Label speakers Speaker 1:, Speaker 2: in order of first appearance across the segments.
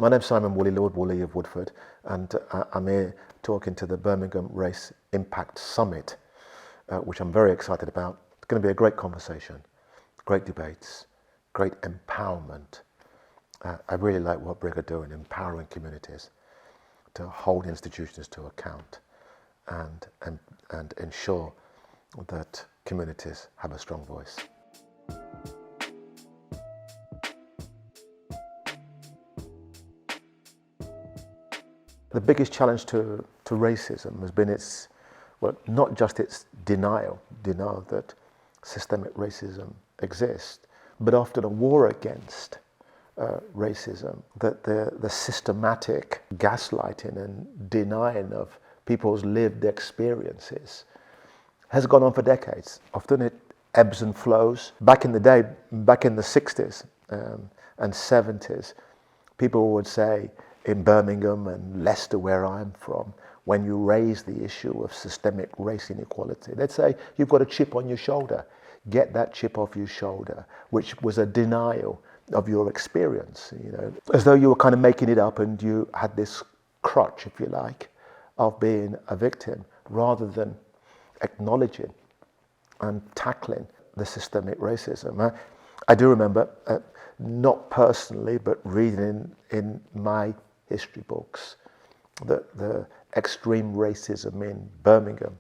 Speaker 1: My name's Simon Woolley, Lord Woolley of Woodford, and I'm here talking to the Birmingham Race Impact Summit, which I'm very excited about. It's going to be a great conversation, great debates, great empowerment. I really like what BRIG are doing, empowering communities to hold institutions to account and ensure that communities have a strong voice. The biggest challenge to racism has been its, well, not just its denial that systemic racism exists, but often a war against racism, that the systematic gaslighting and denying of people's lived experiences has gone on for decades. Often it ebbs and flows. Back in the day, back in the 60s and 70s, people would say, in Birmingham and Leicester, where I'm from, when you raise the issue of systemic race inequality, they'd say, you've got a chip on your shoulder. Get that chip off your shoulder, which was a denial of your experience, as though you were kind of making it up and you had this crutch, if you like, of being a victim, rather than acknowledging and tackling the systemic racism. I do remember, not personally, but reading in my history books, the extreme racism in Birmingham.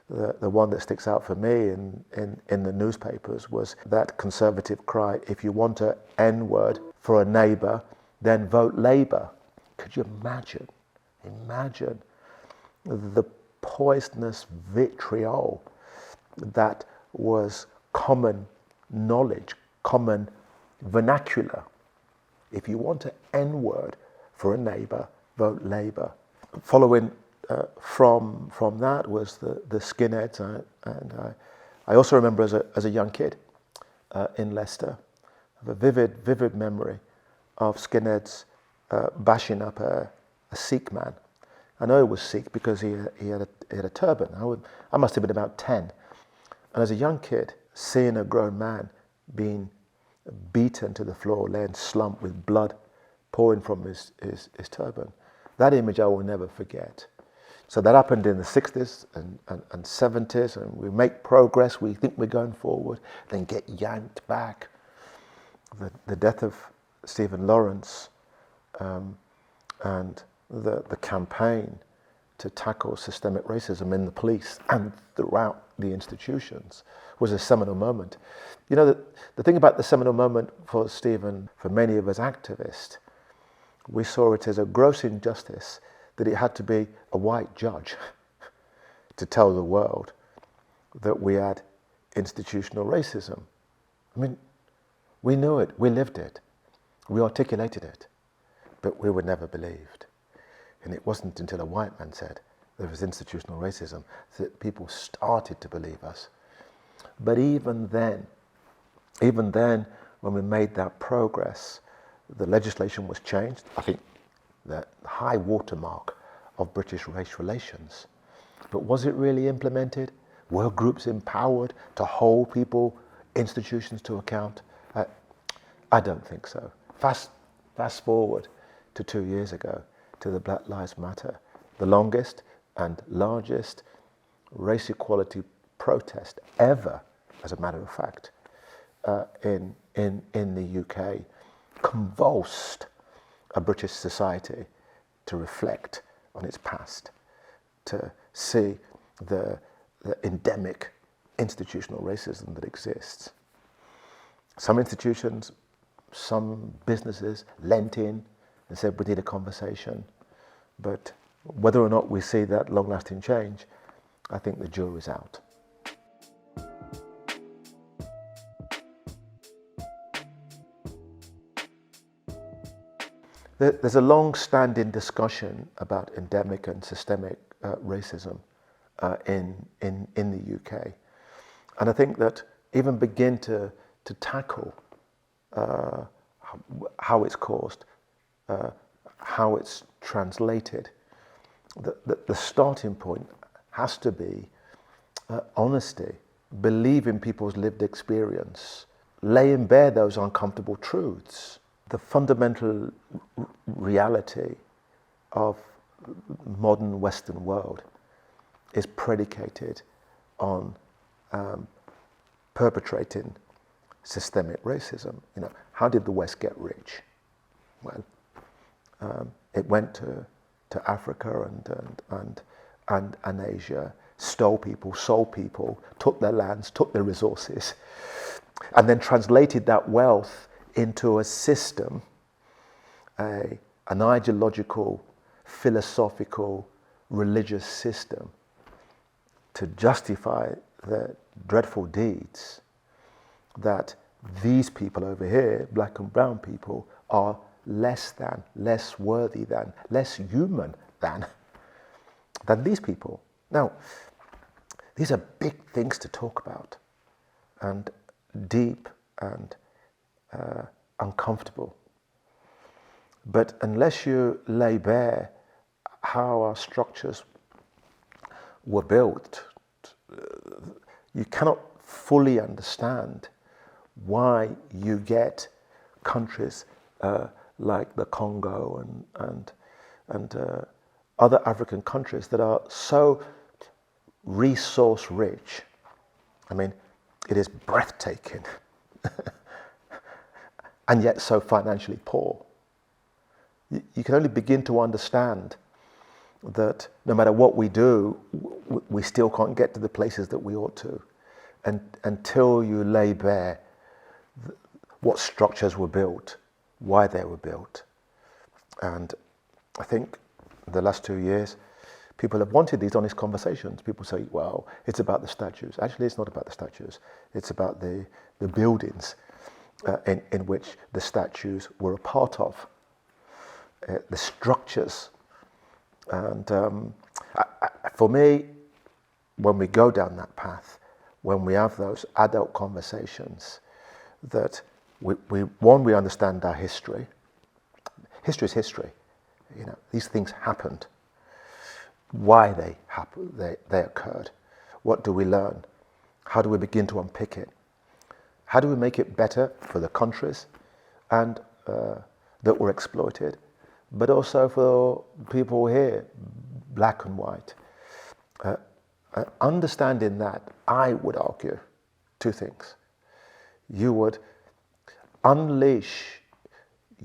Speaker 1: The one that sticks out for me in the newspapers was that conservative cry, if you want an N-word for a neighbour, then vote Labour. Could you imagine the poisonous vitriol that was common knowledge, common vernacular? If you want an N-word for a neighbour, vote Labour. Following from that was the skinheads, and I also remember as a young kid in Leicester, I have a vivid memory of skinheads bashing up a Sikh man. I know he was Sikh because he had a turban. I must have been about 10, and as a young kid, seeing a grown man being beaten to the floor, laying slumped with blood pouring from his turban, that image I will never forget. So that happened in the 60s and 70s, and we make progress, we think we're going forward, then get yanked back. The death of Stephen Lawrence and the campaign to tackle systemic racism in the police and throughout the institutions was a seminal moment. The thing about the seminal moment for Stephen, for many of us activists, we saw it as a gross injustice that it had to be a white judge to tell the world that we had institutional racism. I mean, we knew it, we lived it, we articulated it, but we were never believed. And it wasn't until a white man said there was institutional racism that people started to believe us. But even then, when we made that progress, the legislation was changed. I think the high watermark of British race relations. But was it really implemented? Were groups empowered to hold people, institutions to account? I don't think so. Fast forward to 2 years ago, to the Black Lives Matter, the longest and largest race equality protest ever, as a matter of fact, in the UK, convulsed a British society to reflect on its past, to see the endemic institutional racism that exists. Some institutions, some businesses lent in and said we need a conversation, but whether or not we see that long-lasting change, I think the jury's out. There's a long-standing discussion about endemic and systemic racism in the UK, and I think that even begin to tackle how it's caused, how it's translated. The starting point has to be honesty, believe in people's lived experience, laying bare those uncomfortable truths. the fundamental reality of modern Western world is predicated on perpetrating systemic racism. You know, how did the West get rich? Well, it went to Africa and Asia, stole people, sold people, took their lands, took their resources, and then translated that wealth into a system, an ideological, philosophical, religious system to justify the dreadful deeds that these people over here, black and brown people, are less than, less worthy than, less human than these people. Now, these are big things to talk about, and deep and uncomfortable. But unless you lay bare how our structures were built, you cannot fully understand why you get countries like the Congo and other African countries that are so resource rich. I mean, it is breathtaking, and yet so financially poor. You can only begin to understand that no matter what we do, we still can't get to the places that we ought to, and until you lay bare what structures were built, why they were built. And I think the last 2 years, people have wanted these honest conversations. People say, well, it's about the statues. Actually, it's not about the statues. It's about the buildings in which the statues were a part of, the structures. And for me, when we go down that path, when we have those adult conversations, that we understand our history. History is history. You know, these things happened. Why they happened, they occurred. What do we learn? How do we begin to unpick it? How do we make it better for the countries and that were exploited, but also for people here, black and white? Understanding that, I would argue two things. You would unleash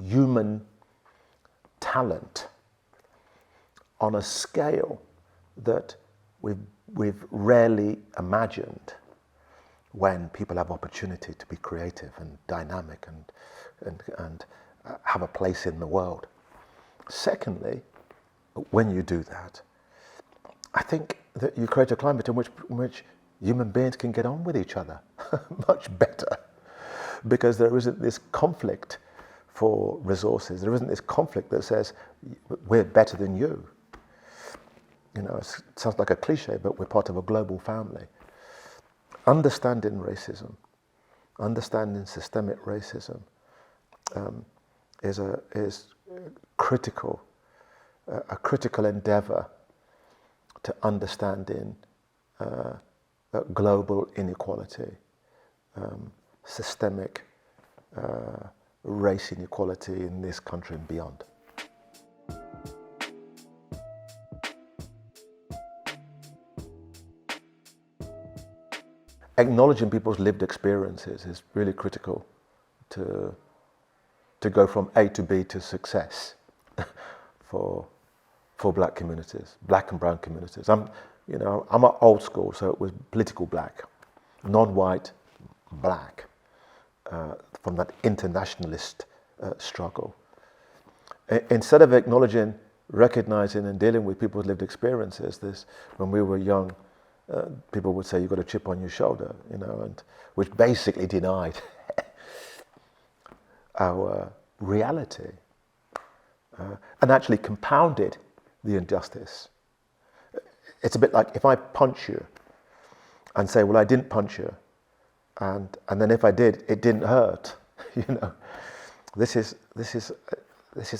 Speaker 1: human talent on a scale that we've rarely imagined when people have opportunity to be creative and dynamic and have a place in the world. Secondly, when you do that, I think that you create a climate in which human beings can get on with each other much better, because there isn't this conflict for resources. There isn't this conflict that says we're better than you. You know, it sounds like a cliche, but we're part of a global family. Understanding racism, understanding systemic racism, is critical, a critical endeavor to understanding global inequality, systemic race inequality in this country and beyond. Acknowledging people's lived experiences is really critical to go from A to B to success for black communities, black and brown communities. I'm old school, so it was political black, non-white black, from that internationalist struggle. Instead of acknowledging, recognizing and dealing with people's lived experiences, when we were young, people would say, you've got a chip on your shoulder, and which basically denied our reality and actually compounded the injustice. It's a bit like if I punch you and say, well, I didn't punch you, and then if I did, it didn't hurt. This is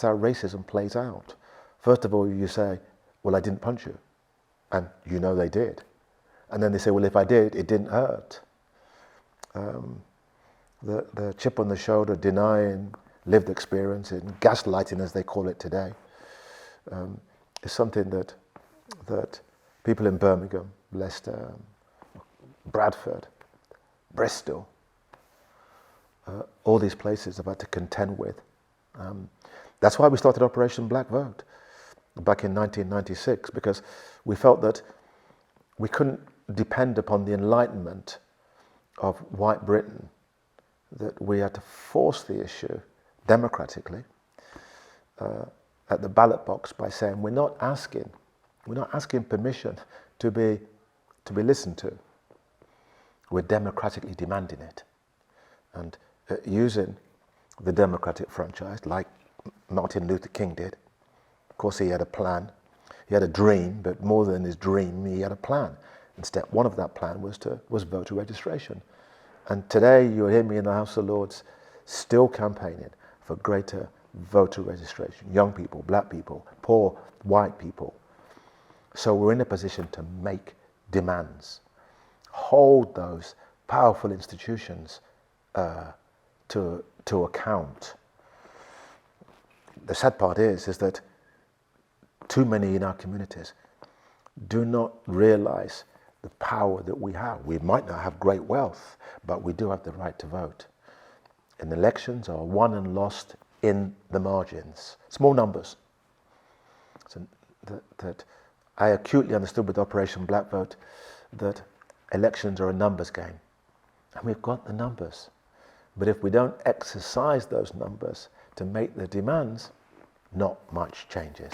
Speaker 1: how racism plays out. First of all, you say, well, I didn't punch you, and they did. And then they say, well, if I did, it didn't hurt. The chip on the shoulder, denying lived experience in gaslighting, as they call it today, is something that people in Birmingham, Leicester, Bradford, Bristol, all these places have had to contend with. That's why we started Operation Black Vote back in 1996, because we felt that we couldn't depend upon the enlightenment of white Britain, that we had to force the issue democratically at the ballot box by saying we're not asking permission to be listened to. We're democratically demanding it, and using the democratic franchise like Martin Luther King did. Of course, he had a plan, he had a dream, but more than his dream, he had a plan. And step one of that plan was voter registration. And today you'll hear me in the House of Lords still campaigning for greater voter registration. Young people, black people, poor white people. So we're in a position to make demands, hold those powerful institutions to account. The sad part is that too many in our communities do not realize the power that we have. We might not have great wealth, but we do have the right to vote. And elections are won and lost in the margins, small numbers. So that I acutely understood with Operation Black Vote that elections are a numbers game. And we've got the numbers. But if we don't exercise those numbers to make the demands, not much changes.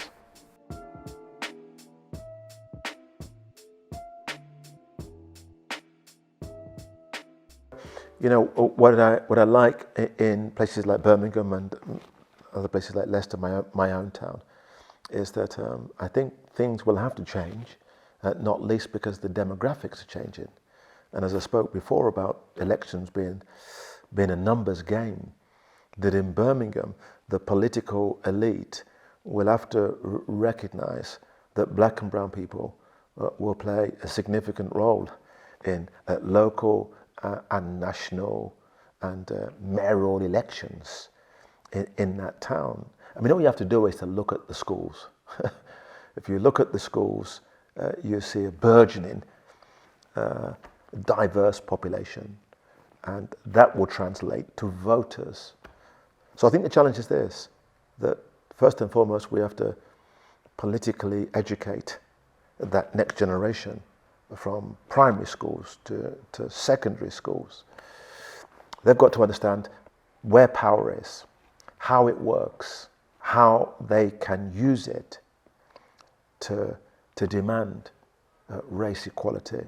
Speaker 1: You know, what I like in places like Birmingham and other places like Leicester, my own town, is that I think things will have to change, not least because the demographics are changing. And as I spoke before about elections being a numbers game, that in Birmingham, the political elite will have to recognize that black and brown people will play a significant role in local and national and mayoral elections in that town. I mean, all you have to do is to look at the schools. If you look at the schools, you see a burgeoning, diverse population, and that will translate to voters. So I think the challenge is this, that first and foremost, we have to politically educate that next generation from primary schools to secondary schools. They've got to understand where power is, how it works, how they can use it to demand race equality,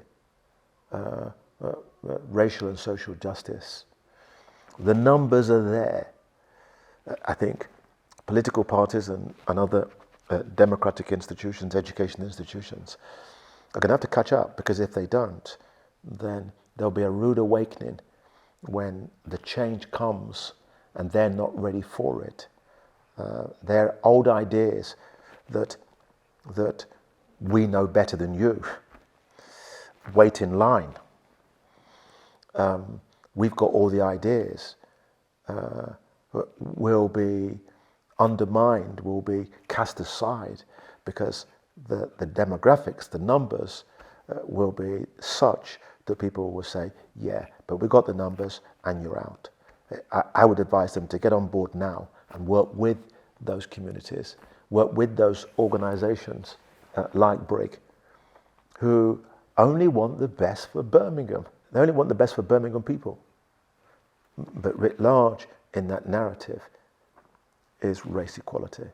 Speaker 1: racial and social justice. The numbers are there. I think political parties and other democratic institutions, education institutions, are going to have to catch up, because if they don't, then there'll be a rude awakening when the change comes and they're not ready for it. They're old ideas that we know better than you. Wait in line. We've got all the ideas. Will be undermined, will be cast aside, because the demographics, the numbers will be such that people will say, yeah, but we've got the numbers and you're out. I would advise them to get on board now and work with those communities, work with those organisations like BRIG, who only want the best for Birmingham. They only want the best for Birmingham people. But writ large in that narrative is race equality.